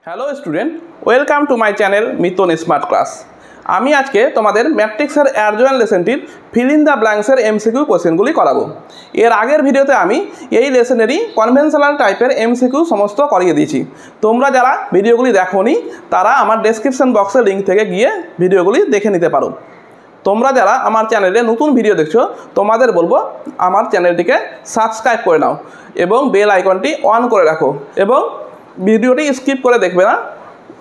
Hello student, welcome to my channel Mitan smart class. আমি আজকে তোমাদের ম্যাট্রিক্সের অ্যাডজয়েন্ট লেসনটির ফিল ইন দ্য ব্ল্যাঙ্কসের এমসিকিউ কোশ্চেনগুলি করাবো। এর আগের ভিডিওতে আমি এই লেসনেরই কনভেনশনাল টাইপের এমসিকিউ সমস্ত করিয়ে দিয়েছি। তোমরা যারা ভিডিওগুলি দেখোনি তারা আমার ডেসক্রিপশন বক্সের লিঙ্ক থেকে গিয়ে ভিডিওগুলি দেখে নিতে পারো। তোমরা যারা আমার চ্যানেলে নতুন ভিডিও দেখছো তোমাদের বলবো আমার চ্যানেলটিকে সাবস্ক্রাইব করে নাও এবং বেল আইকনটি অন করে রাখো এবং ভিডিওটি স্কিপ করে দেখবে না,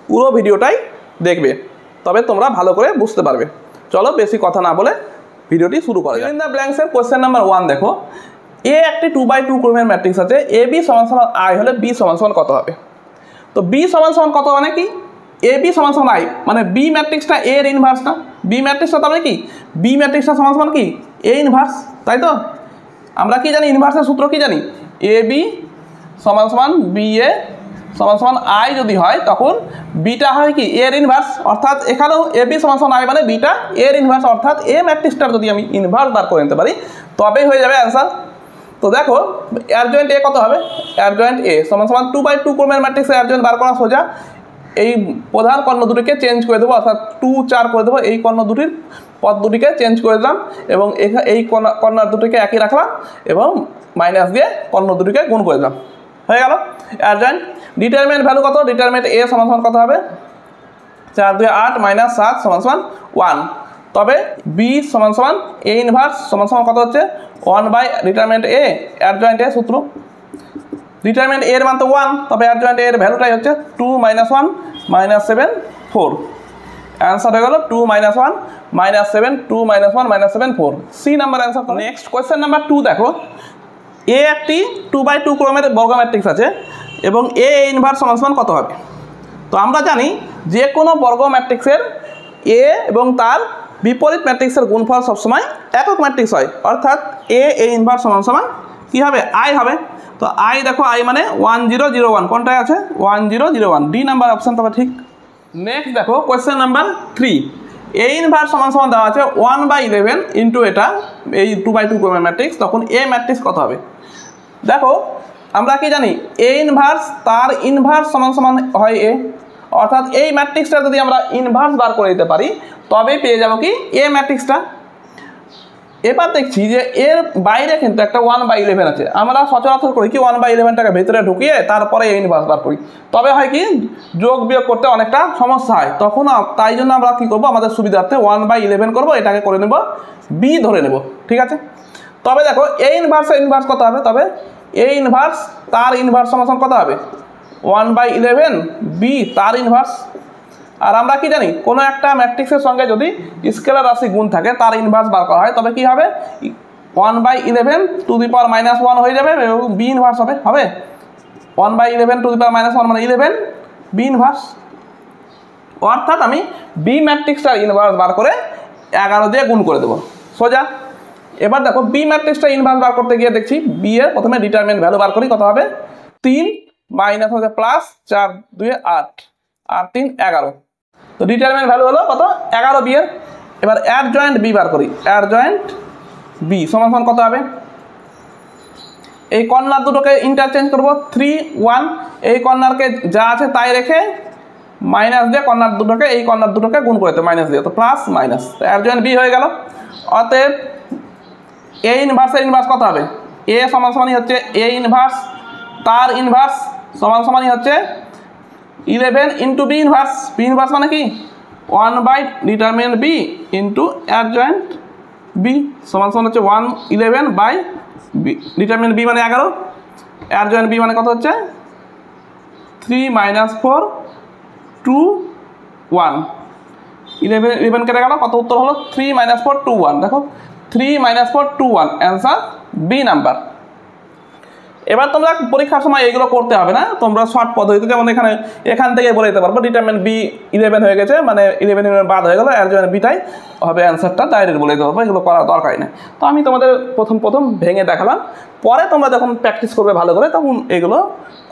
পুরো ভিডিওটাই দেখবে, তবে তোমরা ভালো করে বুঝতে পারবে। চলো বেশি কথা না বলে ভিডিওটি শুরু করা যাক। ফিল ইন দ্য ব্ল্যাঙ্কসের কোশ্চেন নাম্বার 1 দেখো, এ একটি 2x2 ক্রমের ম্যাট্রিক্স আছে, এ বি সমান সমান আই হলে বি সমান সমান কত হবে? তো বি সমান সমান কত মানে কি? এ বি সমান সমান আই মানে বি ম্যাট্রিক্সটা এর ইনভার্স না, বি ম্যাট্রিক্সটা তার মানে কি বি ম্যাট্রিক্সটা সমান সমান কি এ ইনভার্স, তাই তো? আমরা কি জানি ইনভার্সের সূত্র কি জানি? এ বি সমান সমান বি এ সমান সমান আই যদি হয় তখন বিটা হয় কি এর ইনভার্স, অর্থাৎ এখানেও এ বি সমান সমান আই মানে বিটা এর ইনভার্স, অর্থাৎ এ ম্যাট্রিক্সটার যদি আমি ইনভার্স বার করে নিতে পারি তবেই হয়ে যাবে অ্যান্সার। তো দেখো অ্যাডজয়েন্ট এ কত হবে? অ্যাডজয়েন্ট এ সমান সমান 2x2 ক্রমের ম্যাট্রিক্সের অ্যাডজয়েন্ট বার করা সোজা। এই প্রধান কর্ণ দুটিকে চেঞ্জ করে দেবো, অর্থাৎ 2 4 করে দেবো, এই কর্ণ দুটির পদ দুটিকে চেঞ্জ করে দিলাম এবং এই কর্নার দুটিকে একই রাখলাম এবং মাইনাস দিয়ে কর্ণ দুটিকে গুণ করে দিলাম, হয়ে গেল অ্যাডজয়েন্ট। ডিটারমিনেন্ট ভ্যালু কত? ডিটারমিনেন্ট এ সমান সমান কত হবে? 4 2 8 - 7 সমান সমান 1। তবে বি সমান সমান এ ইনভার্স সমান সমান কত হচ্ছে? 1 বাই ডিটারমিনেন্ট এ, অ্যাডজয়েন্ট এ সূত্র। ডিটারমিনেন্ট এর মান তো 1, তবে অ্যাডজয়েন্ট এর ভ্যালুটাই হচ্ছে 2 - 1 - 7 4। অ্যান্সার হয়ে গেল 2 - 1 - 7 2 - 1 - 7 4, c number answer. Next question number 2 দেখো, এ একটি 2x2 ক্রমের বর্গ ম্যাট্রিক্স আছে এবং এ ইনভার্স সমান সমান কত হবে? তো আমরা জানি যে কোনো বর্গ ম্যাট্রিক্সের এ এবং তার বিপরীত ম্যাট্রিক্সের গুণফল সবসময় একক ম্যাট্রিক্স হয়, অর্থাৎ এ ইনভার্স সমান সমান কী হবে? আই হবে। তো আই দেখো, আই মানে 1 0 0 1, কোনটায় আছে? 1 0 0 1, ডি নাম্বার অপশান, তবে ঠিক। নেক্সট দেখো কোয়েশ্চেন নাম্বার 3, এ ইনভার্স সমান সমান দেওয়া আছে 1/11 ইন্টু এটা এই 2x2 ক্রমের ম্যাট্রিক্স, তখন এ ম্যাট্রিক্স কত হবে? দেখো আমরা কি জানি এ ইনভার্স তার ইনভার্স সমান সমান হয় এ, অর্থাৎ এই ম্যাট্রিক্সটা যদি আমরা ইনভার্স বার করে দিতে পারি তবেই পেয়ে যাবো কি এ ম্যাট্রিক্সটা। এবার দেখছি যে এর বাইরে কিন্তু একটা 1/11 আছে, আমরা সচরাচর করি কি 1/11টাকে ভেতরে ঢুকিয়ে তারপরে এ ইনভার্স বার করি, তবে হয় কি যোগ বিয়োগ করতে অনেকটা সমস্যা হয়, তখন তাই জন্য আমরা কি করব, আমাদের সুবিধার্থে 1/11 করব, এটাকে করে নেব বি ধরে নেব, ঠিক আছে? তবে দেখো এ ইনভার্সের ইনভার্স কত হবে? তবে এ ইনভার্স তার ইনভার্স সমান কত হবে? 1/11 বি তার ইনভার্স। আর আমরা কি জানি কোনো একটা ম্যাট্রিক্সের সঙ্গে যদি স্কেলার রাশি গুণ থাকে তার ইনভার্স বার করা হয় তবে কি হবে? 1/11 টু দি পাওয়ার -1 হয়ে যাবে এবং বি ইনভার্স হবে। 1/11 টু দি পাওয়ার -1 মানে 11 বি ইনভার্স, অর্থাৎ আমি বি ম্যাট্রিক্সটার ইনভার্স বার করে 11 দিয়ে গুণ করে দেবো সোজা। এবার দেখো বি ম্যাট্রিক্সটা ইনভার্স বার করতে গিয়ে দেখছি বি এর প্রথমে ডিটারমিনেন্ট ভ্যালু বার করি, কত হবে? 3 মাইনাস হচ্ছে প্লাস 4 2 8 আর 3 11, তো ডিটারমিনেন্ট ভ্যালু হলো কত? 11 বি এর। এবার অ্যাডজয়েন্ট বি বার করি, অ্যাডজয়েন্ট বি সমান সমান কত হবে? এই কর্নার দুটোকে ইন্টারচেঞ্জ করবো 3 1, এই কর্নারকে যা আছে তাই রেখে মাইনাস দিয়ে কর্নার দুটোকে এই কর্নার দুটোকে গুণ করে দিতে মাইনাস দিয়ে, তো প্লাস মাইনাস, অ্যাডজয়েন্ট বি হয়ে গেল। অতএব এ ইনভার্সের ইনভার্স কত হবে? এ সমান সমানই হচ্ছে এ ইনভার্স তার ইনভার্স সমান সমানই হচ্ছে 11 into b inverse. B inverse মানে কি 1 determinant b into adjoint b সমান সমান হচ্ছে 111 বাই বি, ডিটারমিনেন্ট বি মানে 11, অ্যাডজয়েন্ট বি মানে কত হচ্ছে 3 - 4 2 1, 11 কেটে গেল, কত উত্তর হলো? 3 - 4 2 1, দেখো 3 - 4 2 1, অ্যান্সার বি নাম্বার। এবার তোমরা পরীক্ষার সময় এগুলো করতে হবে না, তোমরা শর্ট পদ্ধতিতে যেমন এখান থেকে বলে দিতে পারবো ডিটারমিনেন্ট বি 11 হয়ে গেছে মানে 11 বাদ হয়ে গেল, অ্যাডজয়েন্ট বিটাই হবে অ্যান্সারটা, ডাইরেক্ট বলে দিতে পারবো, এগুলো করার দরকারই নেই। তো আমি তোমাদের প্রথম ভেঙে দেখালাম, পরে তোমরা যখন প্র্যাকটিস করবে ভালো করে তখন এগুলো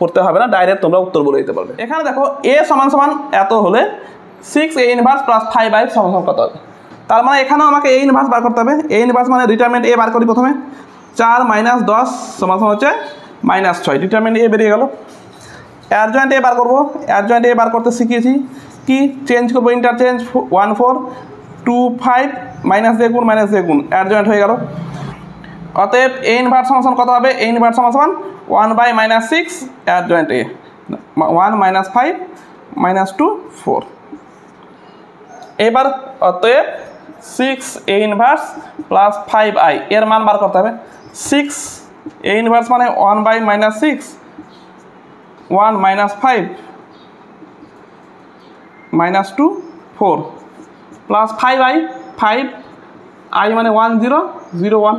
করতে হবে না, ডাইরেক্ট তোমরা উত্তর বলে দিতে পারবে। এখানে দেখো এ সমান সমান এত হলে 6 এ ইনভার্স প্লাস 5i সমান সমান কত হবে? তার মানে এখানেও আমাকে এ ইনভার্স বার করতে হবে। এ ইনভার্স মানে ডিটারমিনেন্ট এ বার করি প্রথমে, 4 - 10 সমান সমান হচ্ছে -6, ডিটারমিনেন্ট এ বেরিয়ে গেল। অ্যাডজয়েন্ট এ বার করবো। অ্যাডজয়েন্ট এ বার করতে শিখিয়েছি কি চেঞ্জ করবো, ইন্টারচেঞ্জ 1 4 2 5 মাইনাস দিয়ে গুণ অ্যাডজয়েন্ট হয়ে গেল। অতএব এ ইনভার্স সমান কত হবে, এ ইনভার্স সমান 1/-6 অ্যাডজয়েন্ট এ 1 - 5 - 2 4। এবার অতএব 6 এ ইনভার্স প্লাস 5i এর মান বার করতে হবে। 6 এ ইনভার্স মানে 1/-6 1 - 5 - 2 4 প্লাস 5i 5i মানে 1 0 0 1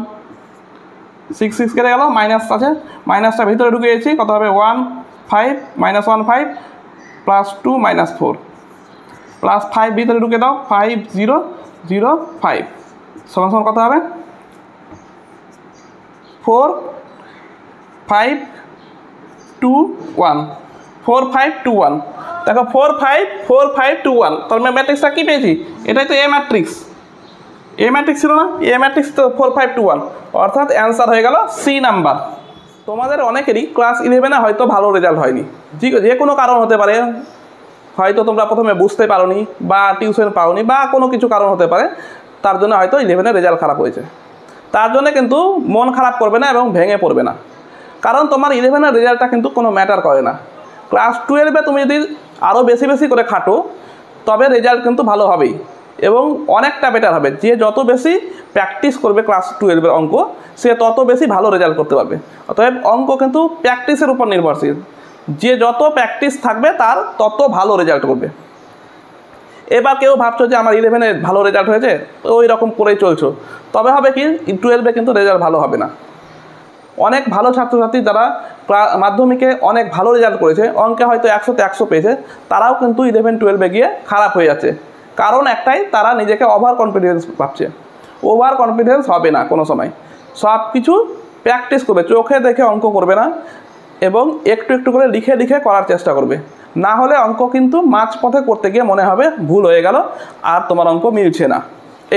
6 6 কেটে গেল, মাইনাস আছে, মাইনাসটা ভিতরে ঢুকে গেছি, কত হবে 1 5 -1 5 প্লাস 2 -4 প্লাস 5 ভিতরে ঢুকে দাও 5 0 0 5 সমান কত হবে 4 5 2 1 4 5 2 1। দেখো 4 5 4 5 2 1, তার মানে ম্যাট্রিক্সটা কী পেয়েছি, এটাই তো এ ম্যাট্রিক্স। এ ম্যাট্রিক্স ছিল না, এ ম্যাট্রিক্স তো 4 5 2 1, অর্থাৎ অ্যান্সার হয়ে গেল সি নাম্বার। তোমাদের অনেকেরই ক্লাস 11-এ হয়তো ভালো রেজাল্ট হয়নি, যে কোনো কারণ হতে পারে, হয়তো তোমরা প্রথমে বুঝতে পারোনি বা টিউশন পাওনি বা কোনো কিছু কারণ হতে পারে, তার জন্য হয়তো 11-এর রেজাল্ট খারাপ হয়েছে। তার জন্য কিন্তু মন খারাপ করবে না এবং ভেঙে পড়বে না, কারণ তোমার 11-এর রেজাল্টটা কিন্তু কোনো ম্যাটার করে না। ক্লাস 12-এ তুমি যদি আরও বেশি বেশি করে খাটো তবে রেজাল্ট কিন্তু ভালো হবেই এবং অনেকটা বেটার হবে। যে যত বেশি প্র্যাকটিস করবে ক্লাস 12-এর অঙ্ক, সে তত বেশি ভালো রেজাল্ট করতে পারবে। অতএব অঙ্ক কিন্তু প্র্যাকটিসের উপর নির্ভরশীল, যে যত প্র্যাকটিস থাকবে তার তত ভালো রেজাল্ট করবে। এবার কেউ ভাবছো যে আমার 11-এ ভালো রেজাল্ট হয়েছে, ওই রকম করেই চলছো, তবে হবে কি 12-এ কিন্তু রেজাল্ট ভালো হবে না। অনেক ভালো ছাত্রছাত্রী যারা মাধ্যমিকে অনেক ভালো রেজাল্ট করেছে, অঙ্কে হয়তো 100-তে 100 পেয়েছে, তারাও কিন্তু 11-12-এ গিয়ে খারাপ হয়ে যাচ্ছে। কারণ একটাই, তারা নিজেকে ওভার কনফিডেন্স ভাবছে। ওভার কনফিডেন্স হবে না কোনো সময়, সব কিছু প্র্যাকটিস করবে, চোখে দেখে অঙ্ক করবে না এবং একটু একটু করে লিখে লিখে করার চেষ্টা করবে। না হলে অঙ্ক কিন্তু মাঝপথে করতে গিয়ে মনে হবে ভুল হয়ে গেল আর তোমার অঙ্ক মিলছে না,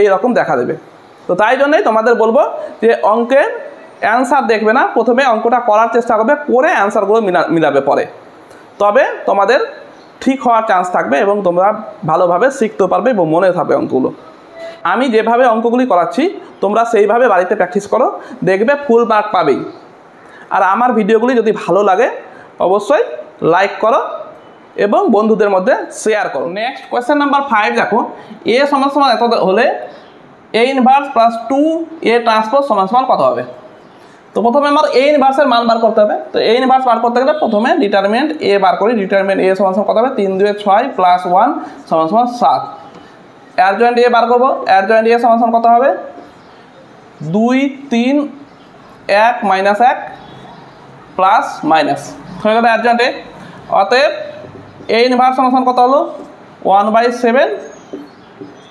এই রকম দেখা দেবে। তো তাই জন্যই তোমাদের বলবো যে অঙ্কের অ্যান্সার দেখবে না, প্রথমে অঙ্কটা করার চেষ্টা করবে, করে অ্যান্সারগুলো মিলাবে পরে, তবে তোমাদের ঠিক হওয়ার চান্স থাকবে এবং তোমরা ভালোভাবে শিখতে পারবে এবং মনে থাকবে অঙ্কগুলো। আমি যেভাবে অঙ্কগুলি করাচ্ছি তোমরা সেইভাবে বাড়িতে প্র্যাকটিস করো, দেখবে ফুল মার্ক পাবেই। আর আমার ভিডিওগুলি যদি ভালো লাগে অবশ্যই লাইক করো এবং বন্ধুদের মধ্যে শেয়ার করো। নেক্সট কোয়েশ্চেন নাম্বার 5 দেখো, এ সমান সমান এত হলে A inverse plus 2a transpose সমান সমান কত হবে। তো প্রথমে আমার এ ইনভার্সের মান বার করতে হবে। তো এ ইনভার্স বার করতে গেলে প্রথমে ডিটারমিনেন্ট এ বার করি। ডিটারমিনেন্ট এ সমান সমান কত হবে, 3 2 6 প্লাস 1 সমান সমান 7। অ্যাডজয়েন্ট এ বার করবো। অ্যাডজয়েন্ট এ সমান সমান কত হবে, 2 3 1 মাইনাস 1 প্লাস মাইনাস হয়ে গেল অ্যাডজয়েন্ট এ। অতএব এ ইনভার্স সমান সমান কত হলো, 1/7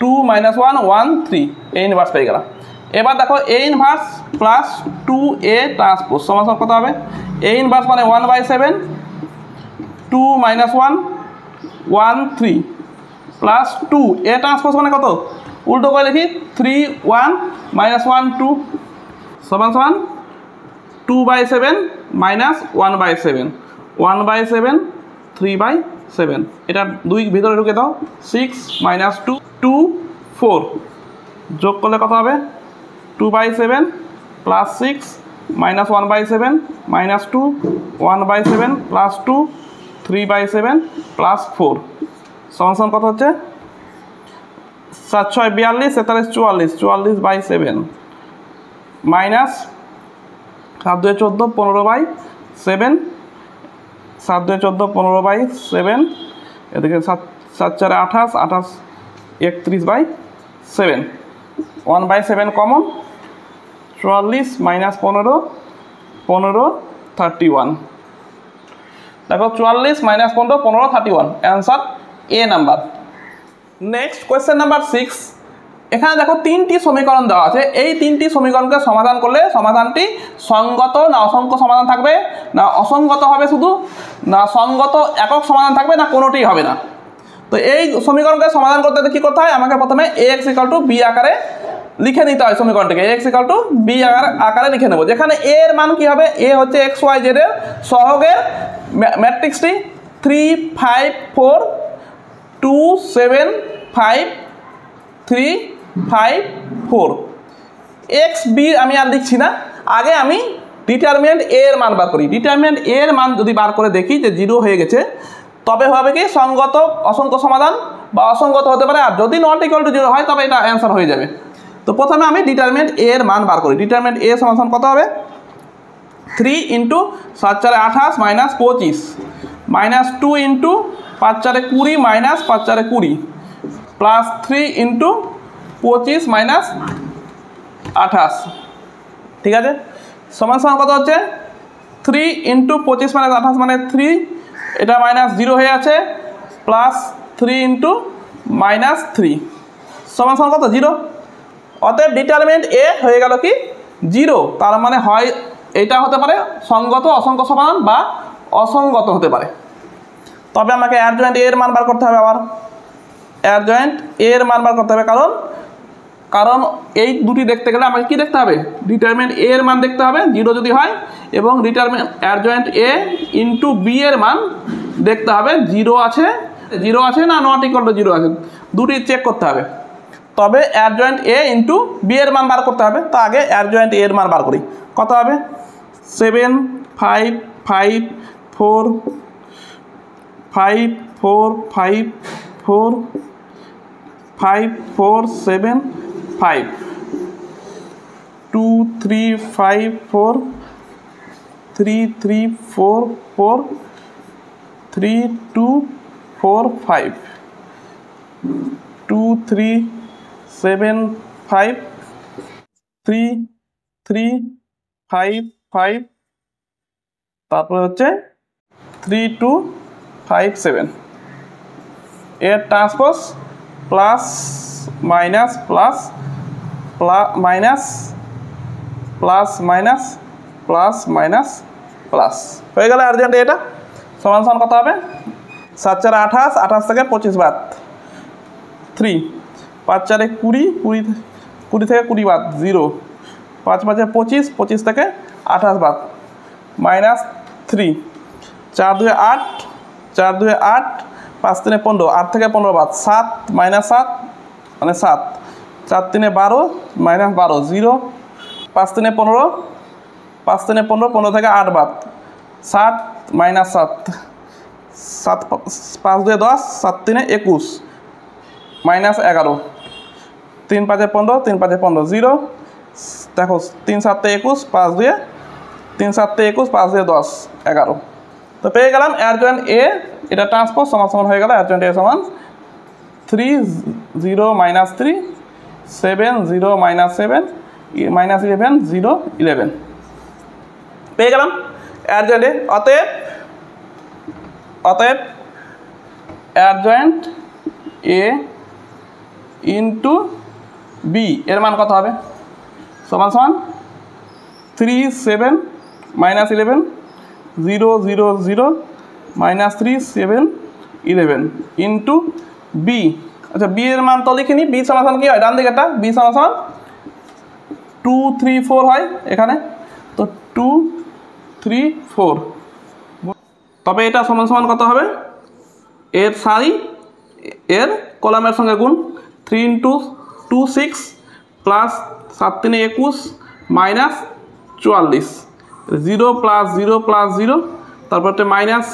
2 - 1 1 3, এ ইনভার্স পেয়ে গেলাম। এবার দেখো A inverse plus 2a transpose সমান সমান কত হবে, এ ইনভার্স মানে 1/7 2 - 1 1 3 প্লাস 2 এ ট্রান্সপোজ মানে কত, উল্টো করে লিখি 3 1 - 1 2 সমান সমান 2/7 মাইনাস 1/7 1/7 3/7, এটা 2 ভিতরে ঢুকে দাও, 6 - 2 2 4 যোগ করলে কত হবে 2/7 plus 6 minus 1/7 minus 2 1/7 plus 2 3/7 plus 4 সমান সমান কত হচ্ছে 7 6 42 47 44 44/7 মাইনাস 7 2 14 15/7 7 2 14 15/7 এদিকে 7 4 28 28 31/7 1/7 কমন 44 মাইনাস 15 15 31। দেখো 44 মাইনাস 15 15 31, অ্যান্সার এ নাম্বার। নেক্সট কোয়েশ্চেন নাম্বার 6, এখানে দেখো 3টি সমীকরণ দেওয়া আছে। এই 3টি সমীকরণকে সমাধান করলে সমাধানটি সঙ্গত না অসংখ্য সমাধান থাকবে, না অসংগত হবে শুধু, না সঙ্গত একক সমাধান থাকবে, না কোনোটিই হবে না। তো এই সমীকরণকে সমাধান করতে কী করতে হয়, আমাকে প্রথমে ax = b আকারে লিখে নিতে হয় সমীকরণটিকে। ax = b আকারে লিখে নেব, যেখানে এ এর মান কী হবে, এ হচ্ছে xyz এর সহগের ম্যাট্রিক্সটি 3 5 4 2 7 5 3 5 4। এক্স বি আমি আর লিখছি না, আগে আমি ডিটারমিনেন্ট এ এর মান বার করি। ডিটারমিনেন্ট এ এর মান যদি বার করে দেখি যে 0 হয়ে গেছে, তবে হবে কি সঙ্গত অসংখ্য সমাধান বা অসংগত হতে পারে। আর যদি নট ইকুয়াল টু 0 হয় তবে এটা অ্যান্সার হয়ে যাবে। তো প্রথমে আমি ডিটারমিনেন্ট এ এর মান বার করি। ডিটারমিনেন্ট এ সমান কত হবে? 3 into 7 4 28 minus 25 minus 2 into 5 4 20 minus 5 4 20 plus 3 into 25 minus 28। ঠিক আছে, সমান কত হচ্ছে? 3 ইন্টু 25 মাইনাস 28 মানে 3, এটা মাইনাস 0 হয়ে আছে, প্লাস 3 ইন্টু মাইনাস 3 সমান কত? 0। অতএব ডিটারমিনেন্ট এ হয়ে গেল কি 0। তার মানে হয় এটা হতে পারে সঙ্গত অসংখ্য সমাধান বা অসংগত হতে পারে। তবে আমাকে অ্যাডজয়েন্ট এ এর মান বার করতে হবে। আবার অ্যাডজয়েন্ট এ এর মান বার করতে হবে, কারণ এই দুটি দেখতে গেলে আমাকে কি দেখতে হবে? ডিটারমিনেন্ট এ এর মান দেখতে হবে 0 যদি হয়, এবং ডিটারমিনেন্ট অ্যাডজয়েন্ট এ ইন্টু বি এর মান দেখতে হবে 0 আছে না নট ইকুয়াল টু 0 আছে, দুটি চেক করতে হবে। তবে অ্যাডজয়েন্ট এ ইন্টু বি এর মান বার করতে হবে। তো আগে অ্যাডজয়েন্ট এ এর মান বার করি। কত হবে? 7 5 5 4 5 4 5 4 5 4 7 5 2 3 5 4 3 3 4 4 3 2 4 5 2 3 7 5 3 3 5 5 তারপরে হচ্ছে 3 2 5 7। এর transpose plus minus plus minus plus minus plus minus plus হয়ে গেল অ্যাডজয়েন্ট এটা। সমান কত হবে? 7 4 28 28 থেকে 25 বাদ 3, 5 4 20 20 থেকে 20 বাদ 0, 5 5 25 25 থেকে 28 বাদ মাইনাস 3, 4 2 8 4 2 8 5 3 15 8 থেকে 15 বাদ 7 মাইনাস 7 মানে 7, 4 3 12 মাইনাস 12 0, 5 3 15 5 3 15 15 থেকে 8 বাদ 7 মাইনাস 7 7 5 2 10 7 3 21 মাইনাস 11, 3 5 15 3 5 15 0, দেখো 3 7 21 5 2 3 7 21 5 2 10 11। তো পেয়ে গেলাম অ্যাডজয়েন্ট এ, এটা ট্রান্সপোজ সমান হয়ে গেল অ্যাডজয়েন্ট এ সমান 3 0 মাইনাস 3 7 0 মাইনাস 7 মাইনাস 11 0 11 পেয়ে গেলাম অ্যাডজয়েন্ট এ। অতএব অ্যাডজয়েন্ট এ ইন্টু বি এর মান কত হবে? সমান 3 7 মাইনাস 11 0 0 0 মাইনাস 3 7 11 ইন্টু বি। আচ্ছা, বি এর মান তো লিখিনি। বি সমান কি হয়? ডান দিকেরটা বি সমান 2 3 4 হয় এখানে, তো 2 3 4। তবে এটা সমান কত হবে? এর সারি এর কলামের সঙ্গে গুণ 3 into 2 6 plus 7 3 21 minus 44 0 plus 0 plus 0, তারপর হচ্ছে মাইনাস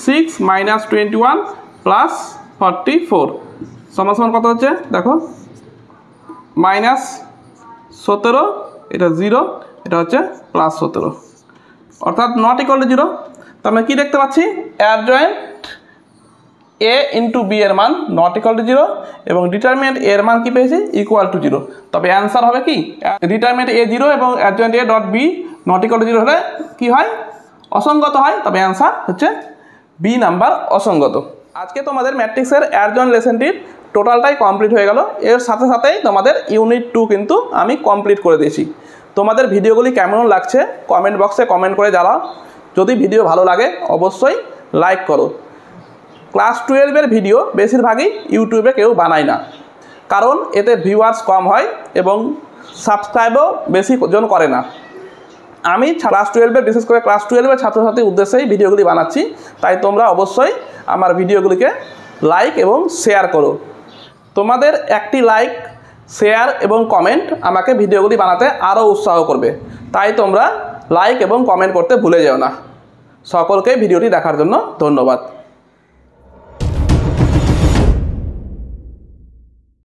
6 মাইনাস 21 প্লাস 44 সমান কত হচ্ছে? দেখো মাইনাস 17, এটা 0, এটা হচ্ছে প্লাস 17, অর্থাৎ নট ইকুয়াল টু 0। তার মানে কি দেখতে পাচ্ছি? অ্যাডজয়েন্ট এ ইন্টু বি এর মান নট ইকুয়াল টু 0 এবং ডিটারমিনেন্ট এর মান কি পেয়েছি? Equal to 0। তবে অ্যান্সার হবে কি? ডিটারমিনেন্ট এ 0 এবং adjoint a dot b not equal to 0 হলে কি হয়? অসংগত হয়। তবে অ্যান্সার হচ্ছে বি নাম্বার, অসংগত। আজকে তোমাদের ম্যাট্রিক্সের অ্যাডজয়েন্ট লেসনটির টোটালটাই কমপ্লিট হয়ে গেল। এর সাথে সাথেই তোমাদের ইউনিট 2 কিন্তু আমি কমপ্লিট করে দিয়েছি। তোমাদের ভিডিওগুলি কেমন লাগছে কমেন্ট বক্সে কমেন্ট করে জানাও। যদি ভিডিও ভালো লাগে অবশ্যই লাইক করো। ক্লাস 12-এর ভিডিও বেশিরভাগই ইউটিউবে কেউ বানায় না, কারণ এতে ভিউয়ার্স কম হয় এবং সাবস্ক্রাইবও বেশি জন করে না। আমি ক্লাস 12-এর বিশেষ করে ক্লাস 12-এর ছাত্রছাত্রীর উদ্দেশ্যেই ভিডিওগুলি বানাচ্ছি, তাই তোমরা অবশ্যই আমার ভিডিওগুলিকে লাইক এবং শেয়ার করো। তোমাদের একটি লাইক, শেয়ার এবং কমেন্ট আমাকে ভিডিওগুলি বানাতে আরও উৎসাহ করবে, তাই তোমরা লাইক এবং কমেন্ট করতে ভুলে যেও না। সকলকে ভিডিওটি দেখার জন্য ধন্যবাদ।